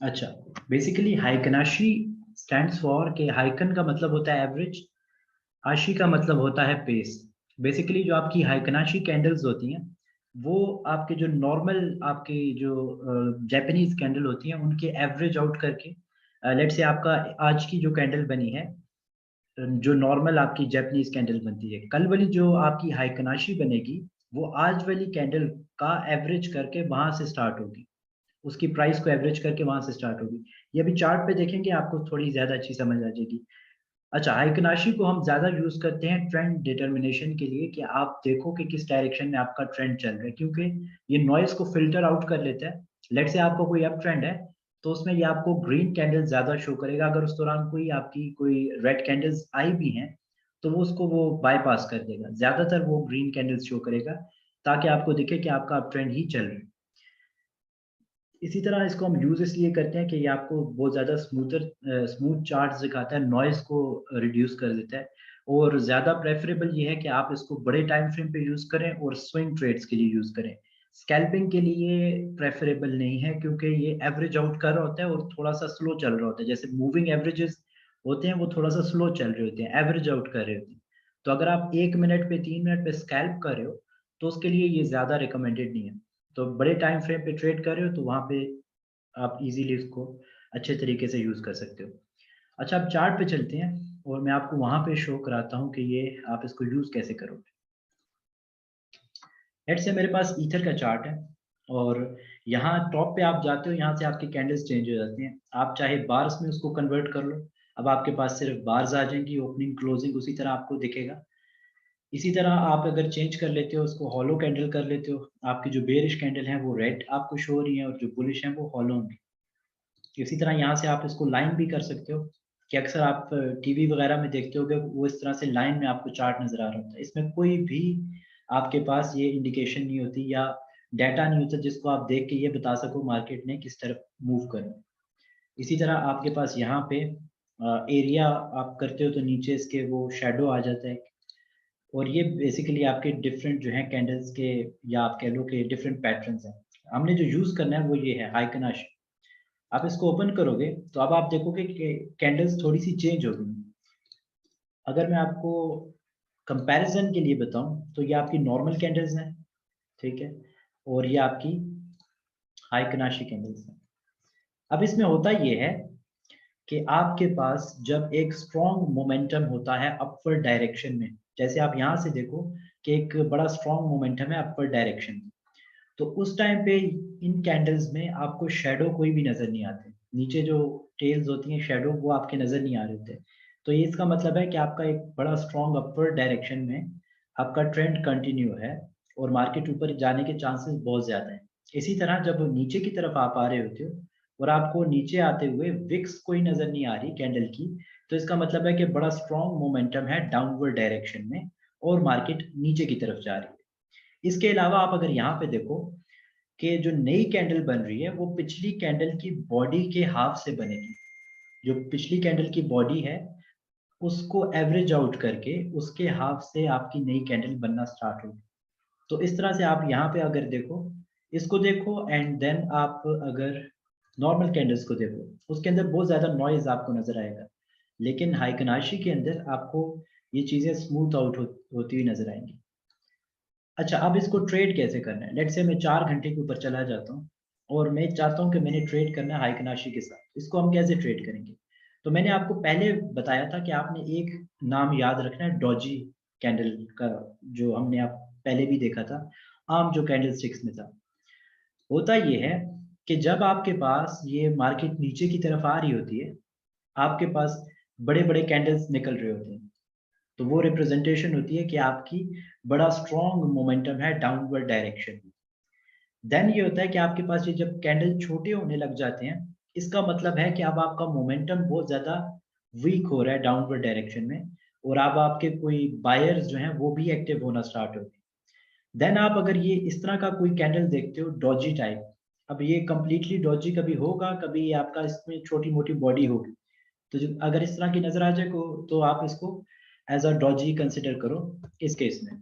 अच्छा, basically हाइकनाशी stands for के हाइकन का मतलब होता है एवरेज, आशी का मतलब होता है पेस। बेसिकली जो आपकी हाइकनाशी कैंडल्स होती हैं वो आपके जो नॉर्मल आपकी जो जापानीज कैंडल होती हैं उनके एवरेज आउट करके, लेट से आपका आज की जो कैंडल बनी है, जो नॉर्मल आपकी जापानीज कैंडल बनती है, कल वाली जो आपकी हाइकनाशी बनेगी वो आज वाली कैंडल का एवरेज करके वहां से स्टार्ट होगी, उसकी प्राइस को एवरेज करके वहां से स्टार्ट होगी। ये अभी चार्ट पे देखेंगे आपको थोड़ी ज्यादा अच्छी समझ आ जाएगी। अच्छा, हाइकनाशी को हम ज्यादा यूज करते हैं ट्रेंड डिटर्मिनेशन के लिए, कि आप देखो कि किस डायरेक्शन में आपका ट्रेंड चल रहा है, क्योंकि ये नॉइस को फिल्टर आउट कर लेता है। लेट से आपको कोई अप ट्रेंड है तो उसमें ये आपको ग्रीन कैंडल ज्यादा शो करेगा, अगर उस दौरान कोई आपकी कोई रेड कैंडल्स आई भी हैं तो वो उसको वो बाईपास कर देगा, ज्यादातर वो ग्रीन कैंडल्स शो करेगा ताकि आपको दिखे कि आपका अप ट्रेंड ही चल रहा है। इसी तरह इसको हम यूज इसलिए करते हैं कि ये आपको बहुत ज़्यादा स्मूथ चार्ट्स दिखाता है, नॉइस को रिड्यूस कर देता है। और ज़्यादा प्रेफरेबल ये है कि आप इसको बड़े टाइम फ्रेम पे यूज़ करें और स्विंग ट्रेड्स के लिए यूज़ करें। स्कैल्पिंग के लिए प्रेफरेबल नहीं है, क्योंकि ये एवरेज आउट कर रहा होता है और थोड़ा सा स्लो चल रहा होता है। जैसे मूविंग एवरेजेस होते हैं वो थोड़ा सा स्लो चल रहे होते हैं, एवरेज आउट कर रहे होते हैं। तो अगर आप 1 मिनट पे 3 मिनट पे स्कैल्प कर रहे हो तो उसके लिए ये ज़्यादा रिकमेंडेड नहीं है। तो बड़े टाइम फ्रेम पे ट्रेड कर रहे हो तो वहाँ पे आप इजीली इसको अच्छे तरीके से यूज़ कर सकते हो। अच्छा, अब चार्ट पे चलते हैं और मैं आपको वहाँ पे शो कराता हूँ कि ये आप इसको यूज़ कैसे करोगे। लेट्स से मेरे पास ईथर का चार्ट है और यहाँ टॉप पे आप जाते हो, यहाँ से आपकी कैंडल्स चेंज हो जाती हैं। आप चाहे बार्स में उसको कन्वर्ट कर लो, अब आपके पास सिर्फ बार्स आ जाएंगी, ओपनिंग क्लोजिंग उसी तरह आपको दिखेगा। इसी तरह आप अगर चेंज कर लेते हो उसको हॉलो कैंडल कर लेते हो, आपकी जो बेरिश कैंडल है वो रेड आपको शो हो रही है और जो बुलिश है वो हॉलो होंगी। इसी तरह यहाँ से आप इसको लाइन भी कर सकते हो, कि अक्सर आप टीवी वगैरह में देखते होगे वो इस तरह से लाइन में आपको चार्ट नजर आ रहा होता है। इसमें कोई भी आपके पास ये इंडिकेशन नहीं होती या डाटा नहीं होता जिसको आप देख के ये बता सको मार्केट ने किस तरफ मूव करना है। इसी तरह आपके पास यहाँ पे एरिया आप करते हो तो नीचे इसके वो शेडो आ जाता है। और ये बेसिकली आपके डिफरेंट जो है कैंडल्स के, या आप कह लो कि डिफरेंट पैटर्न्स हैं। हमने जो यूज करना है वो ये है हाइकनाश। आप इसको ओपन करोगे तो अब आप देखोगे कि कैंडल्स थोड़ी सी चेंज हो गई। अगर मैं आपको कंपैरिजन के लिए बताऊं तो ये आपकी नॉर्मल कैंडल्स हैं, ठीक है, और ये आपकी हाई कनाशी कैंडल्स हैं। अब इसमें होता ये है कि आपके पास जब एक स्ट्रॉन्ग मोमेंटम होता है अपवर्ड डायरेक्शन में, जैसे आप यहाँ से देखो कि एक बड़ा स्ट्रॉन्ग मोमेंटम है अपवर्ड डायरेक्शन में, तो उस टाइम पे इन कैंडल्स में आपको शेडो कोई भी नजर नहीं आते, नीचे जो टेल्स होती हैं शेडो वो आपके नजर नहीं आ रहे होते। तो ये इसका मतलब है कि आपका एक बड़ा स्ट्रॉन्ग अपवर्ड डायरेक्शन में आपका ट्रेंड कंटिन्यू है और मार्केट ऊपर जाने के चांसेस बहुत ज्यादा हैं। इसी तरह जब नीचे की तरफ आप आ रहे होते हो और आपको नीचे आते हुए विक्स कोई नजर नहीं आ रही कैंडल की, तो इसका मतलब है कि बड़ा स्ट्रॉन्ग मोमेंटम है डाउनवर्ड डायरेक्शन में और मार्केट नीचे की तरफ जा रही है। इसके अलावा आप अगर यहाँ पे देखो कि जो नई कैंडल बन रही है वो पिछली कैंडल की बॉडी के हाफ से बनेगी। जो पिछली कैंडल की बॉडी है उसको एवरेज आउट करके उसके हाफ से आपकी नई कैंडल बनना स्टार्ट होगी। तो इस तरह से आप यहाँ पे अगर देखो, इसको देखो एंड देन आप अगर नॉर्मल कैंडल्स को देखो उसके अंदर बहुत ज्यादा नॉइज आपको नजर आएगा, लेकिन हाइकनाशी के अंदर आपको ये चीजें स्मूथ आउट होती हुई नजर आएंगी। अच्छा, अब इसको ट्रेड कैसे करना है। लेट्स से मैं 4 घंटे के ऊपर चला जाता हूँ और मैं चाहता हूँ कि मैंने ट्रेड करना है हाइकनाशी के साथ, इसको हम कैसे ट्रेड करेंगे। तो मैंने आपको पहले बताया था कि आपने एक नाम याद रखना है, डॉजी कैंडल का, जो हमने आप पहले भी देखा था आम जो कैंडल स्टिक्स में था। होता ये है कि जब आपके पास ये मार्केट नीचे की तरफ आ रही होती है, आपके पास बड़े बड़े कैंडल्स निकल रहे होते हैं, तो वो रिप्रेजेंटेशन होती है कि आपकी बड़ा स्ट्रॉन्ग मोमेंटम है डाउनवर्ड डायरेक्शन में। देन ये होता है कि आपके पास ये जब कैंडल छोटे होने लग जाते हैं, इसका मतलब है कि अब आपका मोमेंटम बहुत ज्यादा वीक हो रहा है डाउनवर्ड डायरेक्शन में, और अब आपके कोई बायर्स जो हैं वो भी एक्टिव होना स्टार्ट हो गए। देन आप अगर ये इस तरह का कोई कैंडल देखते हो डॉजी टाइप, अब ये कंप्लीटली डॉजी कभी होगा, कभी आपका इसमें छोटी मोटी बॉडी होगी, तो अगर इस तरह की नजर आ जाए तो आप इसको एज अ डॉजी कंसिडर करो इस केस में।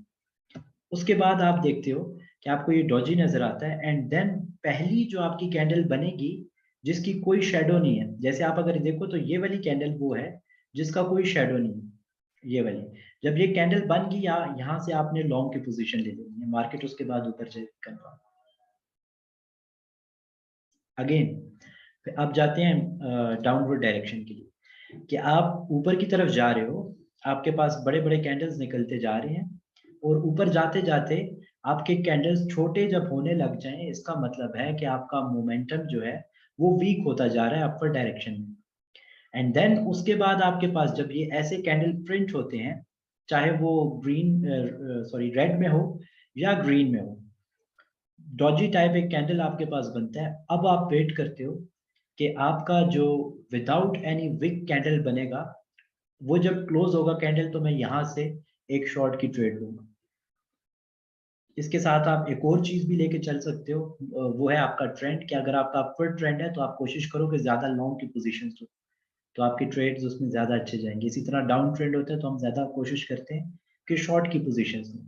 उसके बाद आप देखते हो कि आपको ये डॉजी नजर आता है एंड देन पहली जो आपकी कैंडल बनेगी जिसकी कोई शेडो नहीं है। जैसे आप अगर देखो तो ये वाली कैंडल वो है जिसका कोई शेडो नहीं है, ये वाली। जब ये कैंडल बन गई यहाँ से आपने लॉन्ग की पोजीशन ले लेनी है, मार्केट उसके बाद ऊपर जाए कंफर्म। अगेन आप जाते हैं डाउनवर्ड डायरेक्शन के लिए, कि आप ऊपर की तरफ जा रहे हो, आपके पास बड़े बड़े कैंडल्स निकलते जा रहे हैं, और ऊपर जाते जाते आपके कैंडल्स छोटे जब होने लग जाएं, इसका मतलब है कि आपका मोमेंटम जो है वो वीक होता जा रहा है अपर डायरेक्शन में। एंड देन उसके बाद आपके पास जब ये ऐसे कैंडल प्रिंट होते हैं, चाहे वो ग्रीन सॉरी रेड में हो या ग्रीन में हो, डॉजी टाइप एक कैंडल आपके पास बनता है। अब आप वेट करते हो कि आपका जो विदाउट एनी विक कैंडल बनेगा, वो जब क्लोज होगा कैंडल, तो मैं यहाँ से एक शॉर्ट की ट्रेड लूंगा। इसके साथ आप एक और चीज भी लेके चल सकते हो, वो है आपका ट्रेंड, कि अगर आपका अपवर्ड ट्रेंड है तो आप कोशिश करो कि ज्यादा लॉन्ग की पोजीशन लो, तो आपके ट्रेड्स उसमें ज्यादा अच्छे जाएंगे। इसी तरह डाउन ट्रेंड होता है तो हम ज्यादा कोशिश करते हैं कि शॉर्ट की पोजीशन में।